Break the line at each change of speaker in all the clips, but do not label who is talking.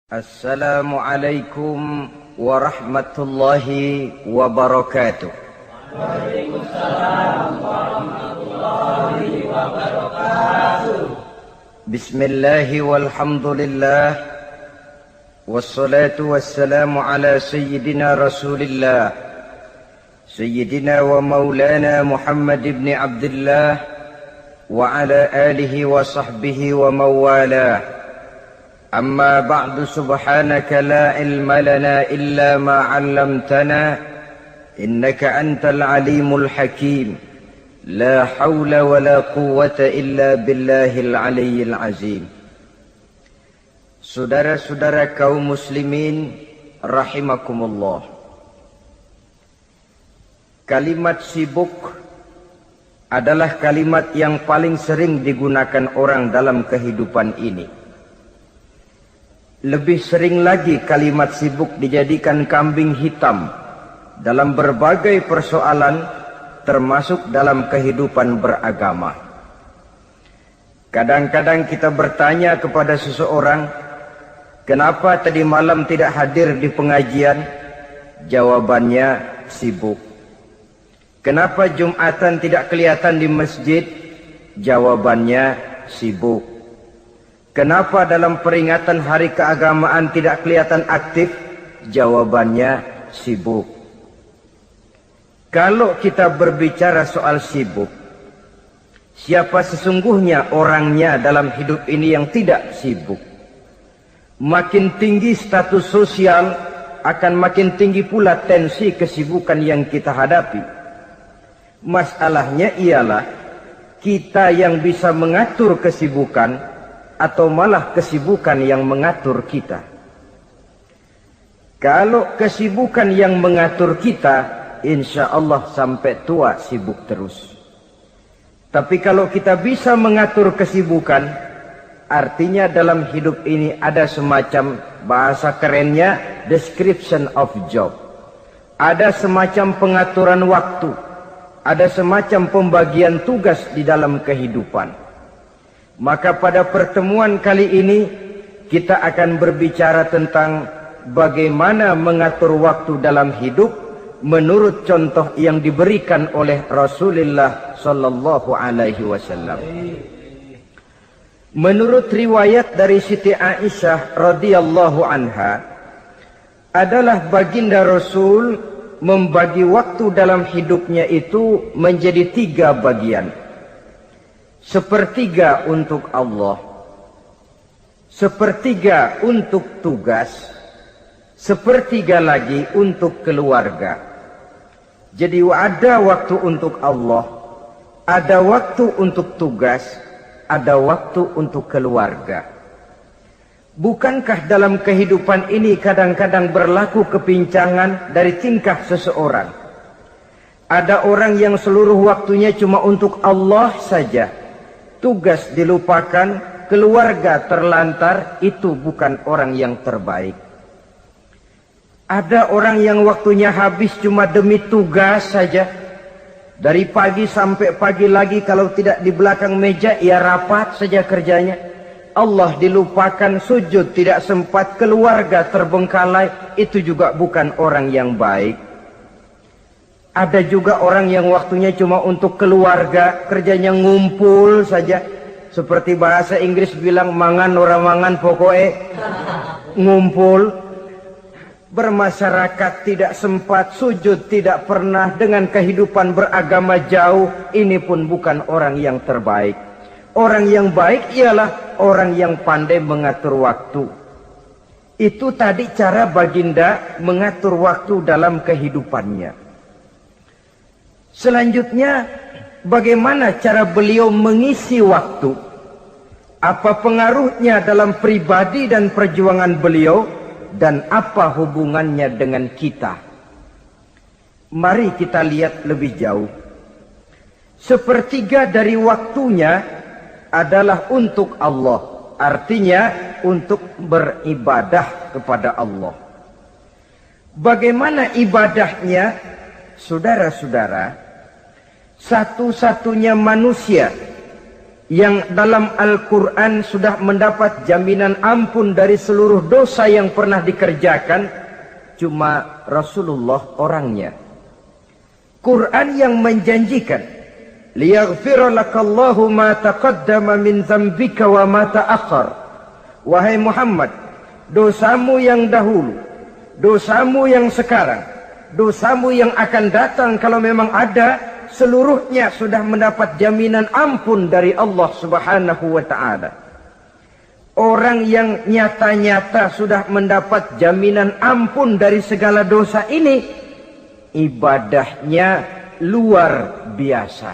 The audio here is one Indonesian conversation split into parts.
Assalamualaikum warahmatullahi wabarakatuh.
Waalaikumsalam warahmatullahi wabarakatuh.
Bismillahi walhamdulillah. Wassalatu wassalamu ala sayyidina rasulillah Sayyidina wa maulana Muhammad ibn Abdullah wa ala alihi wa sahbihi wa mawalah. أما بعد سبحانك لا علم لنا إلا ما علمتنا إنك أنت العليم الحكيم لا حول ولا قوة إلا بالله العلي العظيم. Saudara-saudara kaum muslimin rahimakumullah, kalimat sibuk adalah kalimat yang paling sering digunakan orang dalam kehidupan ini. Lebih sering lagi kalimat sibuk dijadikan kambing hitam dalam berbagai persoalan, termasuk dalam kehidupan beragama. Kadang-kadang kita bertanya kepada seseorang, kenapa tadi malam tidak hadir di pengajian? Jawabannya, sibuk. Kenapa Jumatan tidak kelihatan di masjid? Jawabannya, sibuk. Kenapa dalam peringatan hari keagamaan tidak kelihatan aktif? Jawabannya, sibuk. Kalau kita berbicara soal sibuk, siapa sesungguhnya orangnya dalam hidup ini yang tidak sibuk? Makin tinggi status sosial, akan makin tinggi pula tensi kesibukan yang kita hadapi. Masalahnya ialah kita yang bisa mengatur kesibukan atau malah kesibukan yang mengatur kita. Kalau kesibukan yang mengatur kita, insya Allah sampai tua sibuk terus. Tapi kalau kita bisa mengatur kesibukan, artinya dalam hidup ini ada semacam, bahasa kerennya, description of job. Ada semacam pengaturan waktu, ada semacam pembagian tugas di dalam kehidupan. Maka pada pertemuan kali ini kita akan berbicara tentang bagaimana mengatur waktu dalam hidup menurut contoh yang diberikan oleh Rasulullah sallallahu alaihi wasallam. Menurut riwayat dari Siti Aisyah radhiyallahu anha, adalah baginda Rasul membagi waktu dalam hidupnya itu menjadi 3 bagian. Sepertiga untuk Allah, sepertiga untuk tugas, sepertiga lagi untuk keluarga. Jadi ada waktu untuk Allah, ada waktu untuk tugas, ada waktu untuk keluarga. Bukankah dalam kehidupan ini kadang-kadang berlaku kepincangan dari tingkah seseorang? Ada orang yang seluruh waktunya cuma untuk Allah saja. Tugas dilupakan, keluarga terlantar, itu bukan orang yang terbaik. Ada orang yang waktunya habis cuma demi tugas saja. Dari pagi sampai pagi lagi, kalau tidak di belakang meja, ia rapat saja kerjanya. Allah dilupakan, sujud tidak sempat, keluarga terbengkalai, itu juga bukan orang yang baik. Ada juga orang yang waktunya cuma untuk keluarga, kerjanya ngumpul saja. Seperti bahasa Inggris bilang, mangan ora mangan pokoke ngumpul. Bermasyarakat tidak sempat, sujud tidak pernah, dengan kehidupan beragama jauh. Ini pun bukan orang yang terbaik. Orang yang baik ialah orang yang pandai mengatur waktu. Itu tadi cara baginda mengatur waktu dalam kehidupannya. Selanjutnya, bagaimana cara beliau mengisi waktu? Apa pengaruhnya dalam pribadi dan perjuangan beliau? Dan apa hubungannya dengan kita? Mari kita lihat lebih jauh. Sepertiga dari waktunya adalah untuk Allah. Artinya untuk beribadah kepada Allah. Bagaimana ibadahnya? Saudara-saudara, satu-satunya manusia yang dalam Al-Quran sudah mendapat jaminan ampun dari seluruh dosa yang pernah dikerjakan, cuma Rasulullah orangnya. Quran yang menjanjikan, liyaghfira lakallahu ma taqaddama min dzambika wa ma ta'akhkhar. Wahai Muhammad, dosamu yang dahulu, dosamu yang sekarang, dosamu yang akan datang kalau memang ada, seluruhnya sudah mendapat jaminan ampun dari Allah Subhanahu wa ta'ala. Orang yang nyata-nyata sudah mendapat jaminan ampun dari segala dosa ini, ibadahnya luar biasa.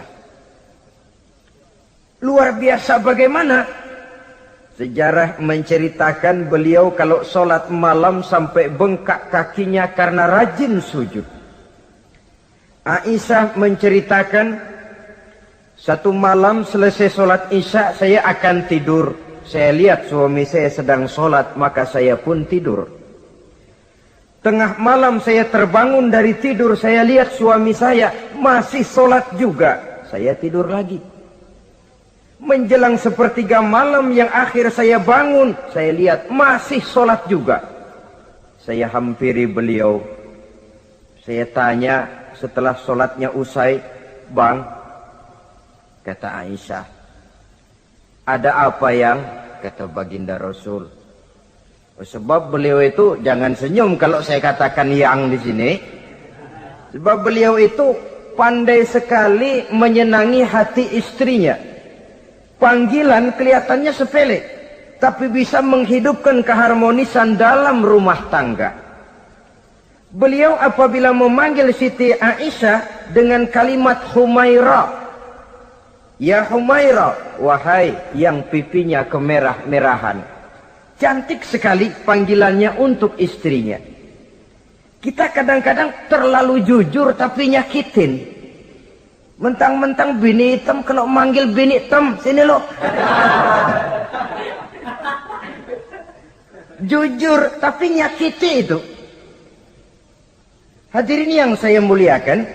Luar biasa bagaimana? Sejarah menceritakan beliau kalau sholat malam sampai bengkak kakinya karena rajin sujud. Aisyah menceritakan, satu malam selesai sholat isya saya akan tidur. Saya lihat suami saya sedang sholat, maka saya pun tidur. Tengah malam saya terbangun dari tidur, saya lihat suami saya masih sholat juga. Saya tidur lagi. Menjelang sepertiga malam yang akhir saya bangun, saya lihat masih sholat juga. Saya hampiri beliau. Saya tanya setelah sholatnya usai, "Bang," kata Aisyah, "ada apa yang?" Kata baginda Rasul, sebab beliau itu, jangan senyum kalau saya katakan yang di sini. Sebab beliau itu pandai sekali menyenangi hati istrinya. Panggilan kelihatannya sepele, tapi bisa menghidupkan keharmonisan dalam rumah tangga. Beliau apabila memanggil Siti Aisyah dengan kalimat Humaira, "Ya Humaira," wahai yang pipinya kemerah-merahan. Cantik sekali panggilannya untuk istrinya. Kita kadang-kadang terlalu jujur tapi nyakitin. Mentang-mentang bini hitam, kalau manggil bini hitam, sini lo. Jujur tapi nyakiti itu. Hadirin yang saya muliakan,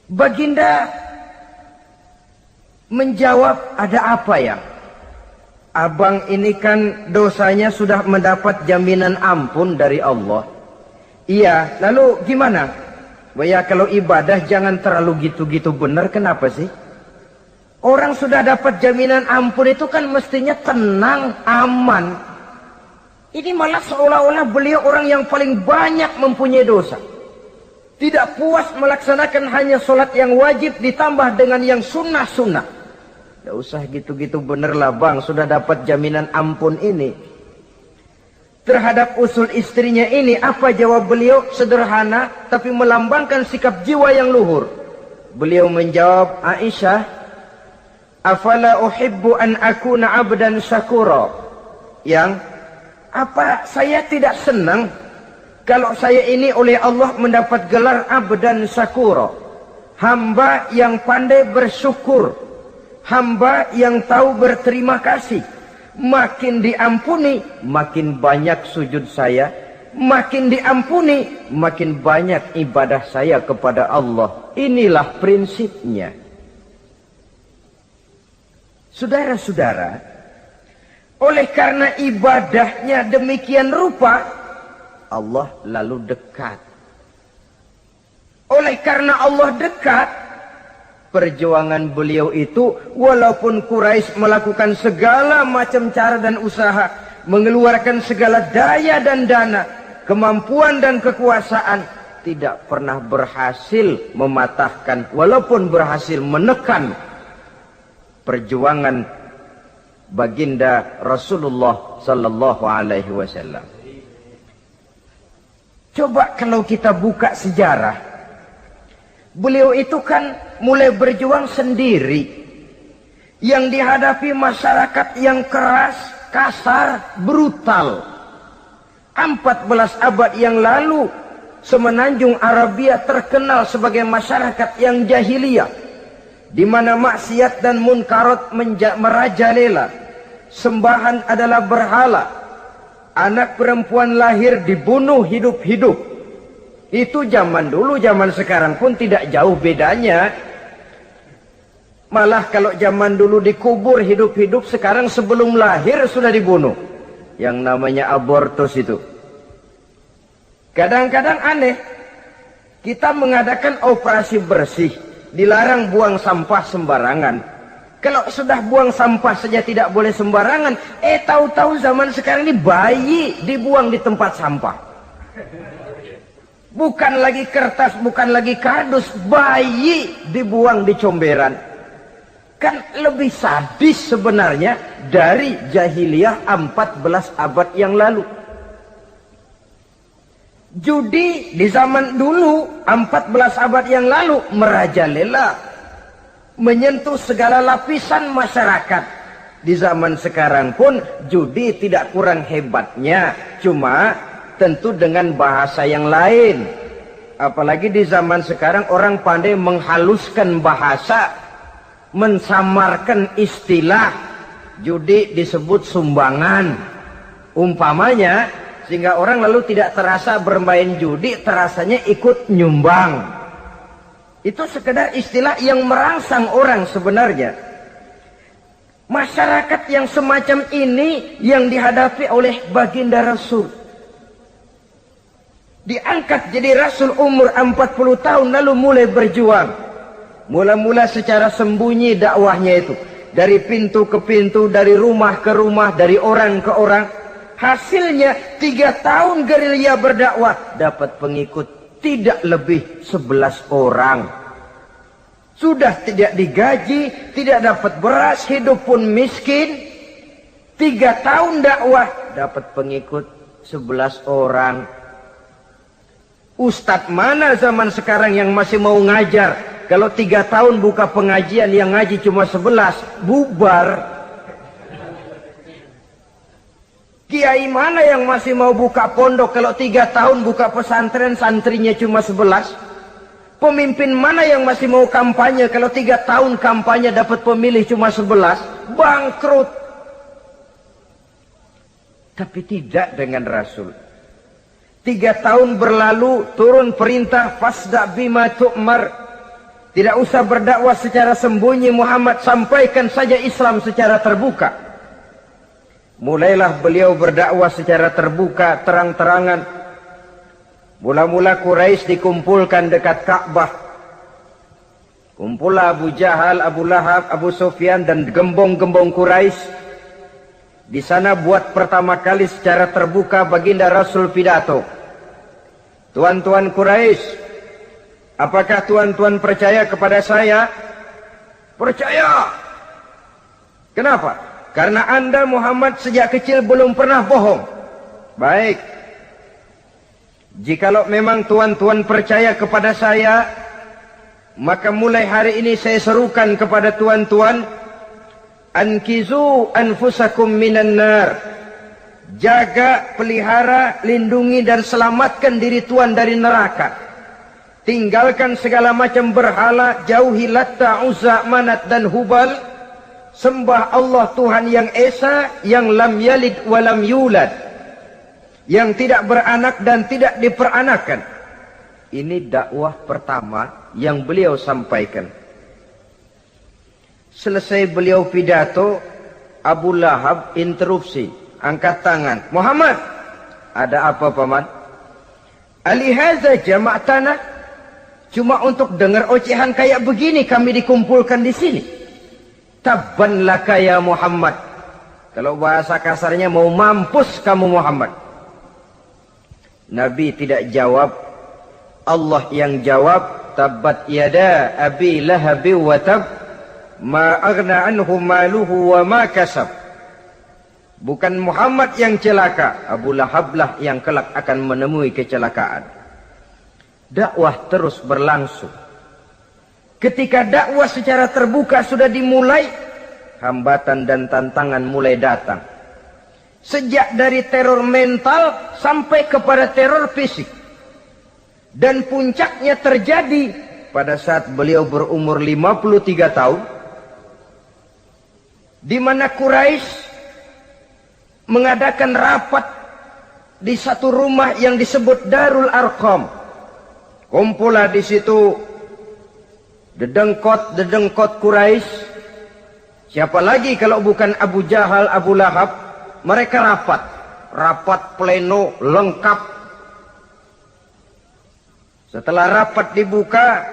baginda menjawab, "Ada apa ya? Abang ini kan dosanya sudah mendapat jaminan ampun dari Allah." "Iya, lalu gimana?" "Ya kalau ibadah jangan terlalu gitu-gitu benar, kenapa sih? Orang sudah dapat jaminan ampun itu kan mestinya tenang, aman. Ini malah seolah-olah beliau orang yang paling banyak mempunyai dosa. Tidak puas melaksanakan hanya sholat yang wajib ditambah dengan yang sunnah-sunnah. Tidak usah gitu-gitu bener lah bang, sudah dapat jaminan ampun ini." Terhadap usul istrinya ini, apa jawab beliau? Sederhana, tapi melambangkan sikap jiwa yang luhur. Beliau menjawab, "Aisyah, afala uhibbu an akuna abdan syakura." Yang, apa saya tidak senang kalau saya ini oleh Allah mendapat gelar abdan syakura, hamba yang pandai bersyukur, hamba yang tahu berterima kasih. Makin diampuni, makin banyak sujud saya. Makin diampuni, makin banyak ibadah saya kepada Allah. Inilah prinsipnya. Saudara-saudara, oleh karena ibadahnya demikian rupa, Allah lalu dekat. Oleh karena Allah dekat, perjuangan beliau itu, walaupun Quraisy melakukan segala macam cara dan usaha, mengeluarkan segala daya dan dana, kemampuan dan kekuasaan, tidak pernah berhasil mematahkan, walaupun berhasil menekan perjuangan baginda Rasulullah sallallahu alaihi wasallam. Coba kalau kita buka sejarah, beliau itu kan mulai berjuang sendiri, yang dihadapi masyarakat yang keras, kasar, brutal. 14 abad yang lalu, semenanjung Arabia terkenal sebagai masyarakat yang jahiliyah, di mana maksiat dan munkarat merajalela. Sembahan adalah berhala. Anak perempuan lahir dibunuh hidup-hidup. Itu zaman dulu, zaman sekarang pun tidak jauh bedanya. Malah kalau zaman dulu dikubur hidup-hidup, sekarang sebelum lahir sudah dibunuh. Yang namanya abortus itu. Kadang-kadang aneh, kita mengadakan operasi bersih, dilarang buang sampah sembarangan. Kalau sudah buang sampah saja tidak boleh sembarangan, tahu-tahu zaman sekarang ini bayi dibuang di tempat sampah. Bukan lagi kertas, bukan lagi kardus, bayi dibuang di comberan. Kan lebih sadis sebenarnya dari jahiliyah 14 abad yang lalu. Judi di zaman dulu 14 abad yang lalu merajalela, menyentuh segala lapisan masyarakat. Di zaman sekarang pun judi tidak kurang hebatnya, cuma tentu dengan bahasa yang lain. Apalagi di zaman sekarang orang pandai menghaluskan bahasa, mensamarkan istilah. Judi disebut sumbangan umpamanya, sehingga orang lalu tidak terasa bermain judi, terasanya ikut nyumbang. Itu sekedar istilah yang merangsang orang sebenarnya. Masyarakat yang semacam ini yang dihadapi oleh baginda Rasul. Diangkat jadi Rasul umur 40 tahun lalu mulai berjuang. Mula-mula secara sembunyi dakwahnya itu. Dari pintu ke pintu, dari rumah ke rumah, dari orang ke orang. Hasilnya 3 tahun gerilya berdakwah, dapat pengikut tidak lebih 11 orang. Sudah tidak digaji, tidak dapat beras, hidup pun miskin. 3 tahun dakwah, dapat pengikut 11 orang. Ustadz mana zaman sekarang yang masih mau ngajar? Kalau 3 tahun buka pengajian, yang ngaji cuma 11, bubar. Kiai mana yang masih mau buka pondok? Kalau 3 tahun buka pesantren, santrinya cuma 11. Pemimpin mana yang masih mau kampanye? Kalau 3 tahun kampanye dapat pemilih cuma 11, bangkrut. Tapi tidak dengan Rasul. 3 tahun berlalu, turun perintah fasda bima tu'mar. Tidak usah berdakwah secara sembunyi Muhammad, sampaikan saja Islam secara terbuka. Mulailah beliau berdakwah secara terbuka, terang-terangan. Mula-mula Quraisy dikumpulkan dekat Ka'bah. Kumpullah Abu Jahal, Abu Lahab, Abu Sufyan dan gembong-gembong Quraisy. Di sana buat pertama kali secara terbuka baginda Rasul pidato. Tuan-tuan Quraisy, apakah tuan-tuan percaya kepada saya? Percaya. Kenapa? Karena Anda Muhammad sejak kecil belum pernah bohong. Baik. Jikalau memang tuan-tuan percaya kepada saya, maka mulai hari ini saya serukan kepada tuan-tuan, ankizu anfusakum minan nar. Jaga, pelihara, lindungi dan selamatkan diri tuan dari neraka. Tinggalkan segala macam berhala, jauhi Latta, Uzza, Manat dan Hubal. Sembah Allah Tuhan yang Esa, yang lam yalid walam yulad, yang tidak beranak dan tidak diperanakan. Ini dakwah pertama yang beliau sampaikan. Selesai beliau pidato, Abu Lahab interupsi, angkat tangan. Muhammad, ada apa paman? Alihaza jama'tana, cuma untuk dengar ocehan kayak begini kami dikumpulkan di sini. Tabban laka ya Muhammad. Kalau bahasa kasarnya, mau mampus kamu Muhammad. Nabi tidak jawab, Allah yang jawab. Tabbat yada abi lahabi wa tab, ma aghna anhu maluhu wa ma kasab. Bukan Muhammad yang celaka, Abu Lahab lah yang kelak akan menemui kecelakaan. Dakwah terus berlangsung. Ketika dakwah secara terbuka sudah dimulai, hambatan dan tantangan mulai datang. Sejak dari teror mental sampai kepada teror fisik. Dan puncaknya terjadi pada saat beliau berumur 53 tahun. Di mana Quraisy mengadakan rapat di satu rumah yang disebut Darul Arqam. Kumpullah di situ dedengkot Quraisy. Siapa lagi kalau bukan Abu Jahal, Abu Lahab? Mereka rapat pleno lengkap. Setelah rapat dibuka,